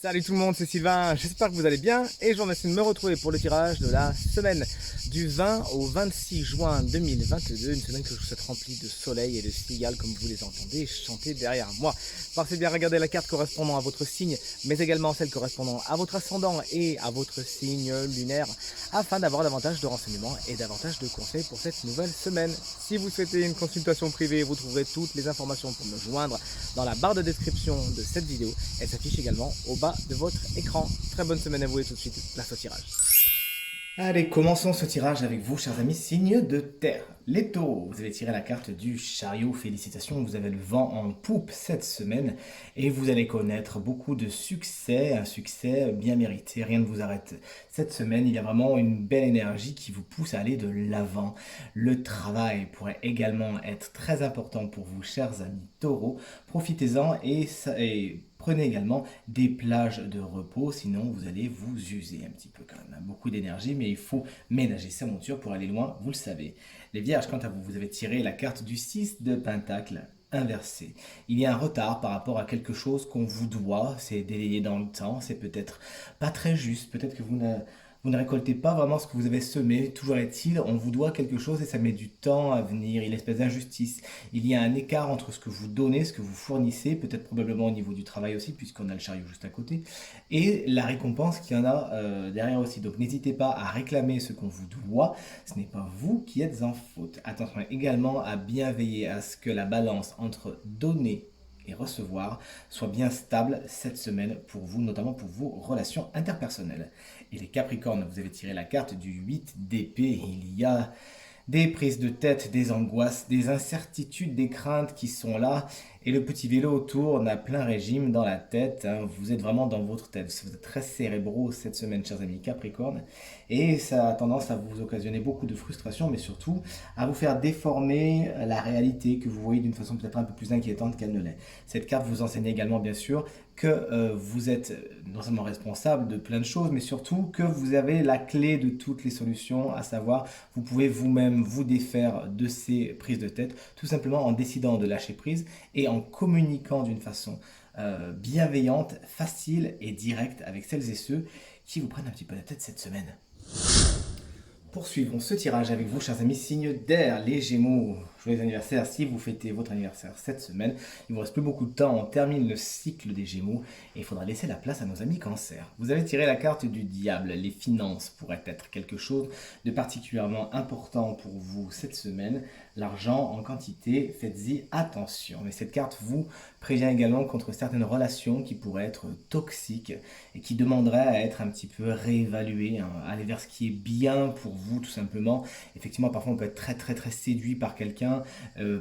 Salut tout le monde, c'est Sylvain, j'espère que vous allez bien et je vous remercie de me retrouver pour le tirage de la semaine du 20 au 26 juin 2022, une semaine que je vous souhaite remplie de soleil et de cigales comme vous les entendez chanter derrière moi. Pensez bien à regarder la carte correspondant à votre signe, mais également celle correspondant à votre ascendant et à votre signe lunaire afin d'avoir davantage de renseignements et davantage de conseils pour cette nouvelle semaine. Si vous souhaitez une consultation privée, vous trouverez toutes les informations pour me joindre dans la barre de description de cette vidéo. Elle s'affiche également au bas de votre écran. Très bonne semaine à vous et tout de suite, place au tirage. Allez, commençons ce tirage avec vous, chers amis, signes de terre. Les taureaux, vous avez tiré la carte du chariot. Félicitations, vous avez le vent en poupe cette semaine et vous allez connaître beaucoup de succès, un succès bien mérité. Rien ne vous arrête cette semaine. Il y a vraiment une belle énergie qui vous pousse à aller de l'avant. Le travail pourrait également être très important pour vous, chers amis taureaux. Profitez-en et prenez également des plages de repos, sinon vous allez vous user un petit peu quand même. Beaucoup d'énergie, mais il faut ménager sa monture pour aller loin, vous le savez. Les vierges, quant à vous, vous avez tiré la carte du 6 de Pentacle inversé. Il y a un retard par rapport à quelque chose qu'on vous doit, c'est délayé dans le temps, c'est peut-être pas très juste, peut-être que vous ne récoltez pas vraiment ce que vous avez semé. Toujours est-il, on vous doit quelque chose et ça met du temps à venir. Il y a une espèce d'injustice. Il y a un écart entre ce que vous donnez, ce que vous fournissez, peut-être probablement au niveau du travail aussi, puisqu'on a le chariot juste à côté, et la récompense qu'il y en a derrière aussi. Donc n'hésitez pas à réclamer ce qu'on vous doit. Ce n'est pas vous qui êtes en faute. Attention également à bien veiller à ce que la balance entre donner et recevoir soit bien stable cette semaine pour vous, notamment pour vos relations interpersonnelles. Et les Capricornes, vous avez tiré la carte du 8 d'épée. Il y a des prises de tête, des angoisses, des incertitudes, des craintes qui sont là. Et le petit vélo tourne à plein régime dans la tête. Vous êtes vraiment dans votre tête. Vous êtes très cérébraux cette semaine, chers amis Capricorne. Et ça a tendance à vous occasionner beaucoup de frustration, mais surtout à vous faire déformer la réalité que vous voyez d'une façon peut-être un peu plus inquiétante qu'elle ne l'est. Cette carte vous enseigne également, bien sûr, que vous êtes non seulement responsable de plein de choses, mais surtout que vous avez la clé de toutes les solutions, à savoir, vous pouvez vous-même vous défaire de ces prises de tête, tout simplement en décidant de lâcher prise et en communiquant d'une façon bienveillante, facile et directe avec celles et ceux qui vous prennent un petit peu la tête cette semaine. Poursuivons ce tirage avec vous, chers amis, signes d'air, les Gémeaux. Joyeux anniversaire si vous fêtez votre anniversaire cette semaine. Il ne vous reste plus beaucoup de temps, on termine le cycle des Gémeaux et il faudra laisser la place à nos amis Cancer. Vous avez tiré la carte du diable, les finances pourraient être quelque chose de particulièrement important pour vous cette semaine. L'argent en quantité, faites-y attention. Mais cette carte vous prévient également contre certaines relations qui pourraient être toxiques et qui demanderaient à être un petit peu réévaluées, aller vers ce qui est bien pour vous tout simplement. Effectivement, parfois on peut être très séduit par quelqu'un,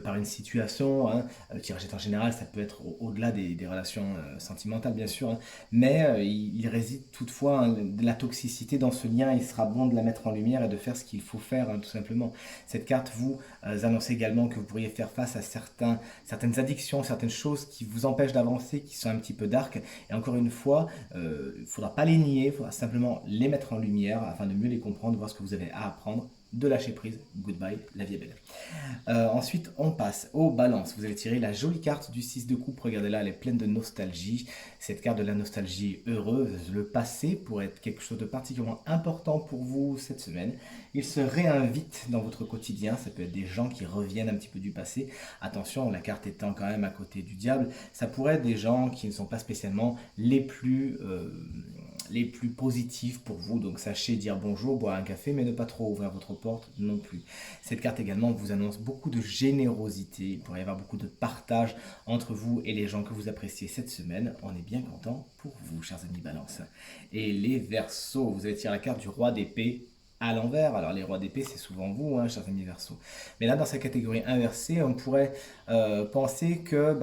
par une situation. Le tirage en général, ça peut être au-delà des relations sentimentales bien sûr, mais il réside toutefois de la toxicité dans ce lien. Il sera bon de la mettre en lumière et de faire ce qu'il faut faire tout simplement. Cette carte vous annonce également que vous pourriez faire face à certaines addictions, certaines choses qui vous empêchent d'avancer, qui sont un petit peu dark. Et encore une fois, il ne faudra pas les nier, il faudra simplement les mettre en lumière afin de mieux les comprendre, voir ce que vous avez à apprendre, de lâcher prise. Goodbye, la vie est belle. Ensuite, on passe aux balances. Vous avez tiré la jolie carte du 6 de coupe. Regardez-la, elle est pleine de nostalgie. Cette carte de la nostalgie heureuse, le passé pourrait être quelque chose de particulièrement important pour vous cette semaine. Il se réinvite dans votre quotidien. Ça peut être des gens qui reviennent un petit peu du passé. Attention, la carte étant quand même à côté du diable, ça pourrait être des gens qui ne sont pas spécialement les plus positifs pour vous. Donc sachez dire bonjour, boire un café, mais ne pas trop ouvrir votre porte non plus. Cette carte également vous annonce beaucoup de générosité. Il pourrait y avoir beaucoup de partage entre vous et les gens que vous appréciez cette semaine. On est bien content pour vous, chers amis Balance. Et les Verseaux, vous avez tiré la carte du roi d'épée à l'envers. Alors les rois d'épée, c'est souvent vous, chers amis Verseaux. Mais là, dans sa catégorie inversée, on pourrait penser que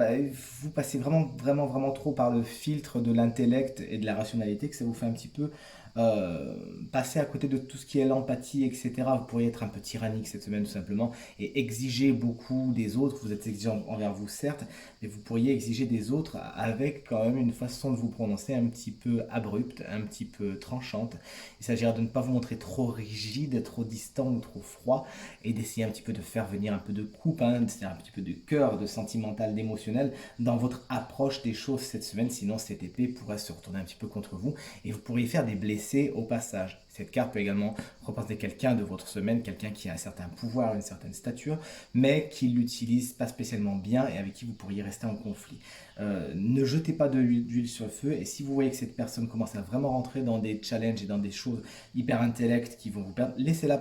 vous passez vraiment trop par le filtre de l'intellect et de la rationalité, que ça vous fait un petit peu passer à côté de tout ce qui est l'empathie, etc. Vous pourriez être un peu tyrannique cette semaine tout simplement et exiger beaucoup des autres. Vous êtes exigeant envers vous certes, mais vous pourriez exiger des autres avec quand même une façon de vous prononcer un petit peu abrupte, un petit peu tranchante. Il s'agira de ne pas vous montrer trop rigide, trop distant ou trop froid et d'essayer un petit peu de faire venir un peu de coupe, hein, c'est-à-dire un petit peu de cœur, de sentimental, d'émotionnel dans votre approche des choses cette semaine. Sinon cette épée pourrait se retourner un petit peu contre vous et vous pourriez faire des blessés au passage. Cette carte peut également représenter quelqu'un de votre semaine, quelqu'un qui a un certain pouvoir, une certaine stature, mais qui l'utilise pas spécialement bien et avec qui vous pourriez rester en conflit. Ne jetez pas d'huile sur le feu et si vous voyez que cette personne commence à vraiment rentrer dans des challenges et dans des choses hyper intellectes qui vont vous perdre, laissez-la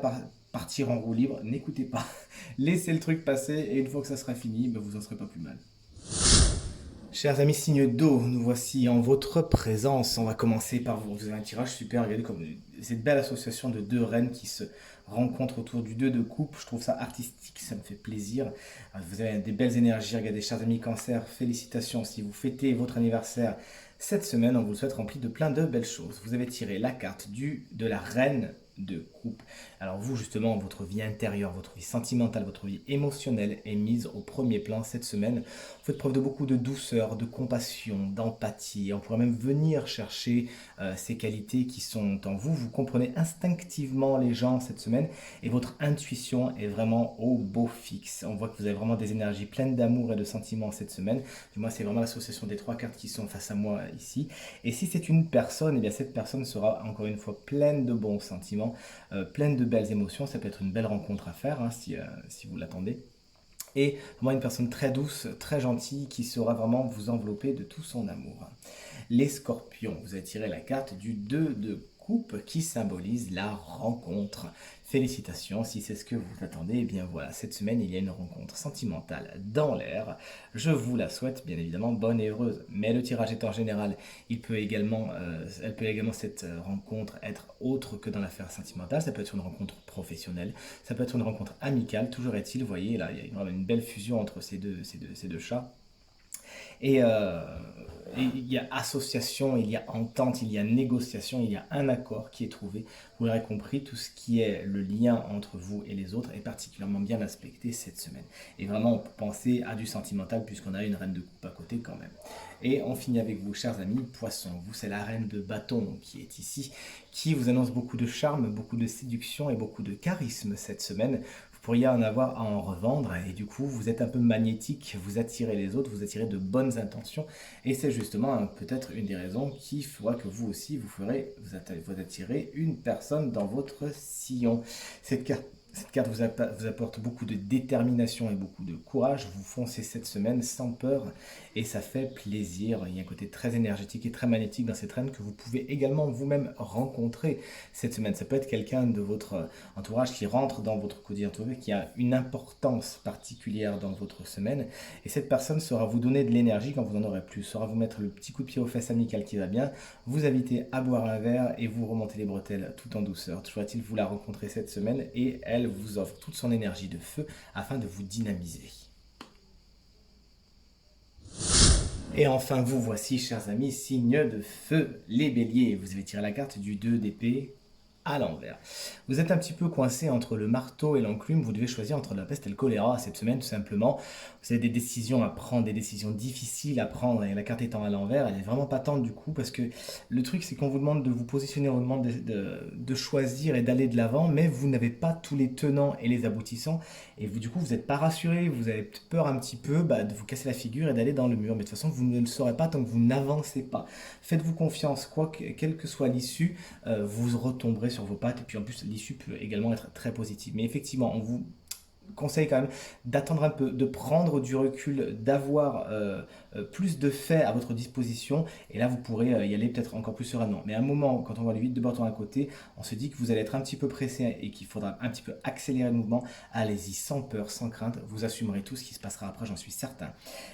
partir en roue libre, n'écoutez pas, laissez le truc passer et une fois que ça sera fini, ben vous en serez pas plus mal. Chers amis signes d'eau, nous voici en votre présence. On va commencer par vous avez un tirage super. Regardez comme cette belle association de deux reines qui se rencontrent autour du 2 de coupe. Je trouve ça artistique, ça me fait plaisir. Vous avez des belles énergies. Regardez, chers amis cancer, félicitations. Si vous fêtez votre anniversaire cette semaine, on vous le souhaite rempli de plein de belles choses. Vous avez tiré la carte de la reine de coupe. Alors vous justement, votre vie intérieure, votre vie sentimentale, votre vie émotionnelle est mise au premier plan cette semaine. Vous faites preuve de beaucoup de douceur, de compassion, d'empathie. On pourrait même venir chercher ces qualités qui sont en vous. Vous comprenez instinctivement les gens cette semaine et votre intuition est vraiment au beau fixe. On voit que vous avez vraiment des énergies pleines d'amour et de sentiments cette semaine. Du moins, c'est vraiment l'association des trois cartes qui sont face à moi ici. Et si c'est une personne, eh bien cette personne sera encore une fois pleine de bons sentiments, pleine de belles émotions. Ça peut être une belle rencontre à faire hein, si vous l'attendez. Et vraiment une personne très douce, très gentille, qui saura vraiment vous envelopper de tout son amour. Les scorpions, vous avez tiré la carte du 2 de coupe qui symbolise la rencontre. Félicitations, si c'est ce que vous attendez, et bien voilà, cette semaine il y a une rencontre sentimentale dans l'air. Je vous la souhaite bien évidemment bonne et heureuse, mais le tirage est en général, elle peut également cette rencontre être autre que dans l'affaire sentimentale, ça peut être une rencontre professionnelle, ça peut être une rencontre amicale, toujours est-il, vous voyez là, il y a vraiment une belle fusion entre ces deux chats. Et, euh, et il y a association, il y a entente, il y a négociation, il y a un accord qui est trouvé. Vous l'aurez compris, tout ce qui est le lien entre vous et les autres est particulièrement bien aspecté cette semaine. Et vraiment, on peut penser à du sentimental puisqu'on a une reine de coupe à côté quand même. Et on finit avec vous, chers amis, poissons. Vous, c'est la reine de bâton qui est ici, qui vous annonce beaucoup de charme, beaucoup de séduction et beaucoup de charisme cette semaine. Vous pourriez en avoir à en revendre et du coup vous êtes un peu magnétique, vous attirez les autres, vous attirez de bonnes intentions et c'est justement peut-être une des raisons qui fera que vous aussi vous attirez une personne dans votre sillon. Cette carte vous apporte beaucoup de détermination et beaucoup de courage. Vous foncez cette semaine sans peur et ça fait plaisir. Il y a un côté très énergétique et très magnétique dans cette reine que vous pouvez également vous-même rencontrer cette semaine. Ça peut être quelqu'un de votre entourage qui rentre dans votre quotidien, qui a une importance particulière dans votre semaine. Et cette personne saura vous donner de l'énergie quand vous en aurez plus, saura vous mettre le petit coup de pied aux fesses amical qui va bien, vous inviter à boire un verre et vous remonter les bretelles tout en douceur. Toujours est-il, vous la rencontrez cette semaine et elle vous offre toute son énergie de feu afin de vous dynamiser. Et enfin, vous voici, chers amis, signe de feu, les béliers. Vous avez tiré la carte du 2 d'épée à l'envers. Vous êtes un petit peu coincé entre le marteau et l'enclume, vous devez choisir entre la peste et le choléra cette semaine tout simplement. Vous avez des décisions à prendre, des décisions difficiles à prendre et la carte étant à l'envers, elle est vraiment pas tendre du coup parce que le truc c'est qu'on vous demande de vous positionner, on vous demande de choisir et d'aller de l'avant mais vous n'avez pas tous les tenants et les aboutissants et vous, du coup vous n'êtes pas rassuré, vous avez peur un petit peu de vous casser la figure et d'aller dans le mur mais de toute façon vous ne le saurez pas tant que vous n'avancez pas. Faites-vous confiance, quelle que soit l'issue, vous retomberez sur vos pattes et puis en plus l'issue peut également être très positive. Mais effectivement, on vous conseille quand même d'attendre un peu, de prendre du recul, d'avoir plus de faits à votre disposition et là vous pourrez y aller peut-être encore plus sereinement. Mais à un moment, quand on voit les 8 de bâton à côté, on se dit que vous allez être un petit peu pressé et qu'il faudra un petit peu accélérer le mouvement. Allez-y sans peur, sans crainte, vous assumerez tout ce qui se passera après, j'en suis certain.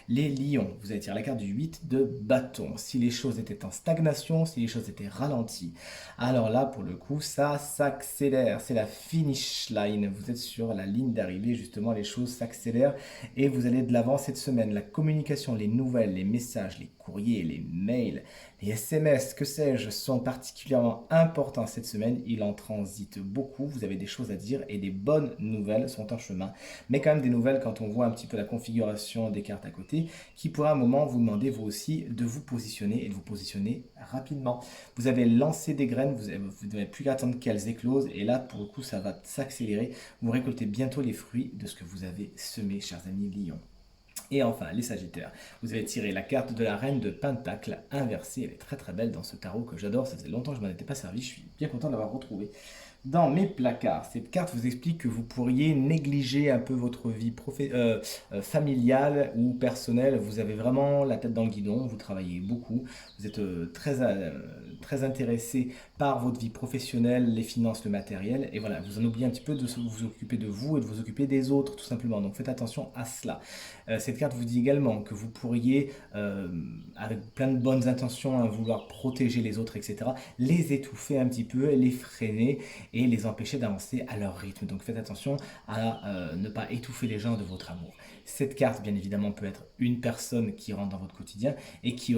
Les lions, vous allez tirer la carte du 8 de bâton. Si les choses étaient en stagnation, si les choses étaient ralenties, alors là pour le coup ça s'accélère, c'est la finish line, vous êtes sur la ligne d'arrivée particulier, justement, les choses s'accélèrent et vous allez de l'avant cette semaine. La communication, les nouvelles, les messages, les courriers, les mails, les SMS, que sais-je, sont particulièrement importants cette semaine. Il en transite beaucoup. Vous avez des choses à dire et des bonnes nouvelles sont en chemin. Mais quand même des nouvelles quand on voit un petit peu la configuration des cartes à côté qui pourrait à un moment vous demander vous aussi de vous positionner et de vous positionner rapidement. Vous avez lancé des graines, vous n'avez plus qu'à attendre qu'elles éclosent et là pour le coup ça va s'accélérer. Vous récoltez bientôt les fruits de ce que vous avez semé, chers amis Lions. Et enfin, les Sagittaires, vous avez tiré la carte de la Reine de Pentacle inversée. Elle est très très belle dans ce tarot que j'adore. Ça faisait longtemps que je m'en étais pas servi. Je suis bien content de l'avoir retrouvée dans mes placards. Cette carte vous explique que vous pourriez négliger un peu votre vie familiale ou personnelle. Vous avez vraiment la tête dans le guidon, vous travaillez beaucoup, vous êtes très intéressé par votre vie professionnelle, les finances, le matériel, et voilà, vous en oubliez un petit peu de vous occuper de vous et de vous occuper des autres, tout simplement. Donc faites attention à cela. Cette carte vous dit également que vous pourriez, avec plein de bonnes intentions, vouloir protéger les autres, etc., les étouffer un petit peu, les freiner et les empêcher d'avancer à leur rythme. Donc faites attention à ne pas étouffer les gens de votre amour. Cette carte, bien évidemment, peut être une personne qui rentre dans votre quotidien et qui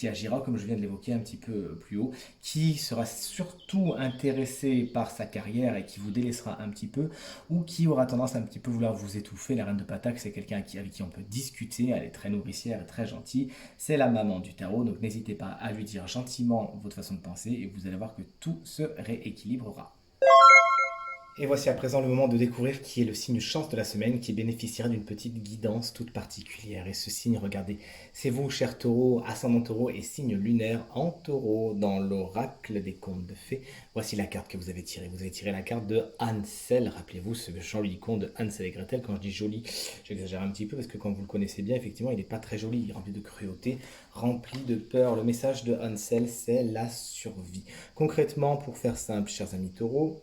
agira, comme je viens de l'évoquer un petit peu plus haut, qui sera surtout intéressé par sa carrière et qui vous délaissera un petit peu, ou qui aura tendance à un petit peu vouloir vous étouffer. La Reine de Pentacle, c'est quelqu'un avec qui on peut discuter, elle est très nourricière et très gentille. C'est la maman du tarot, donc n'hésitez pas à lui dire gentiment votre façon de penser et vous allez voir que tout se rééquilibrera. Et voici à présent le moment de découvrir qui est le signe chance de la semaine qui bénéficiera d'une petite guidance toute particulière. Et ce signe, regardez, c'est vous, cher taureau, ascendant taureau et signe lunaire en taureau dans l'oracle des contes de fées. Voici la carte que vous avez tirée. Vous avez tiré la carte de Hansel. Rappelez-vous ce joli conte de Hansel et Gretel. Quand je dis joli, j'exagère un petit peu parce que quand vous le connaissez bien, effectivement, il n'est pas très joli. Il est rempli de cruauté, rempli de peur. Le message de Hansel, c'est la survie. Concrètement, pour faire simple, chers amis taureaux,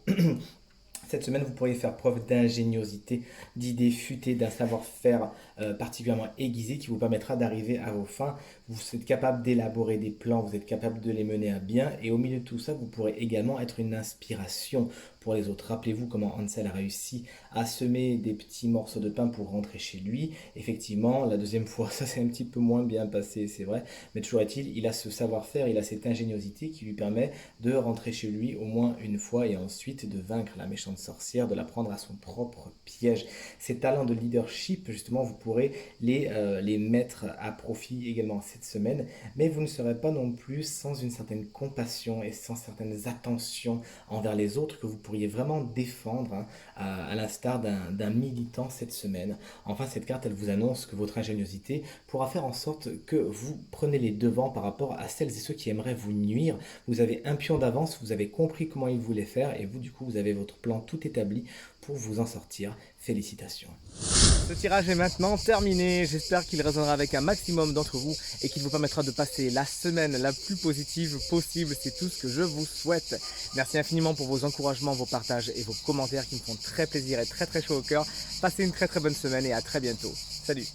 cette semaine, vous pourriez faire preuve d'ingéniosité, d'idées futées, d'un savoir-faire particulièrement aiguisé qui vous permettra d'arriver à vos fins. Vous êtes capable d'élaborer des plans, vous êtes capable de les mener à bien et au milieu de tout ça, vous pourrez également être une inspiration pour les autres. Rappelez-vous comment Hansel a réussi à semer des petits morceaux de pain pour rentrer chez lui. Effectivement, la deuxième fois, ça s'est un petit peu moins bien passé, c'est vrai, mais toujours est-il, il a ce savoir-faire, il a cette ingéniosité qui lui permet de rentrer chez lui au moins une fois et ensuite de vaincre la méchante sorcière, de la prendre à son propre piège. Ces talents de leadership, justement, vous pourrez les mettre à profit également cette semaine, mais vous ne serez pas non plus sans une certaine compassion et sans certaines attentions envers les autres que vous pourriez vraiment défendre, à l'instar d'un militant cette semaine. Enfin, cette carte, elle vous annonce que votre ingéniosité pourra faire en sorte que vous prenez les devants par rapport à celles et ceux qui aimeraient vous nuire. Vous avez un pion d'avance, vous avez compris comment ils voulaient faire et vous, du coup, vous avez votre plan tout établi pour vous en sortir. Félicitations. Ce tirage est maintenant terminé. J'espère qu'il résonnera avec un maximum d'entre vous et qu'il vous permettra de passer la semaine la plus positive possible. C'est tout ce que je vous souhaite. Merci infiniment pour vos encouragements, vos partages et vos commentaires qui me font très plaisir et très chaud au cœur. Passez une très bonne semaine et à très bientôt. Salut!